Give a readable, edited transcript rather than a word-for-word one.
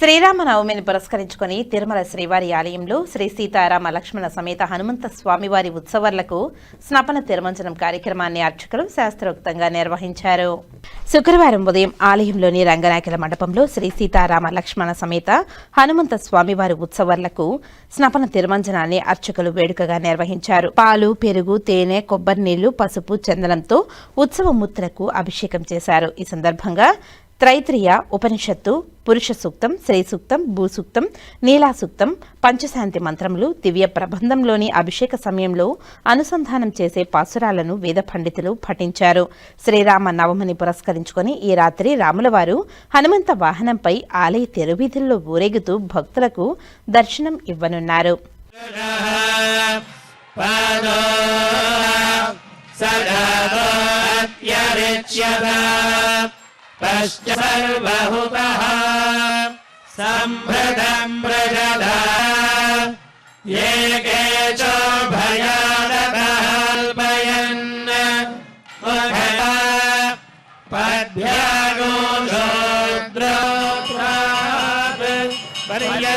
శ్రీరామనవమిని పురస్కరించుకుని తిరుమల శ్రీవారి ఆలయంలో శ్రీ సీతారామ లక్ష్మణ సమేత హనుమంత స్వామివారి ఉత్సవాలకు స్నపన తిరుమంజనం కార్యక్రమాన్ని అర్చకులు శాస్త్రోక్తంగా నిర్వహించారు. శుక్రవారం ఉదయం ఆలయంలోని రంగనాయకుల మండపంలో శ్రీ సీతారామ లక్ష్మణ సమేత హనుమంత స్వామివారి ఉత్సవాలకు స్నపన తిరుమంజనాన్ని అర్చకులు వేడుకగా నిర్వహించారు. పాలు, పెరుగు, తేనె, కొబ్బరి నీళ్లు, పసుపు, చందనంతో ఉత్సవ మూర్తులకు అభిషేకం చేశారు. ఈ సందర్భంగా త్రైత్రియ ఉపనిషత్తు, పురుష సూక్తం, శ్రీ సూక్తం, భూసూక్తం, నీలా సూక్తం, పంచశాంతి మంత్రములు, దివ్య ప్రబంధంలోని అభిషేక సమయంలో అనుసంధానం చేసే పాసురాలను వేద పండితులు పఠించారు. శ్రీరామ నవమిని పురస్కరించుకొని ఈ రాత్రి రాములవారు హనుమంత వాహనంపై ఆలయ తెరువీధుల్లో ఊరేగుతూ భక్తులకు దర్శనం ఇవ్వనున్నారు. सर्वहुतः सम्भृतं व्रजदा ये केचो भयानकल्पयन् पद्भ्यागो शूद्रो पर्याय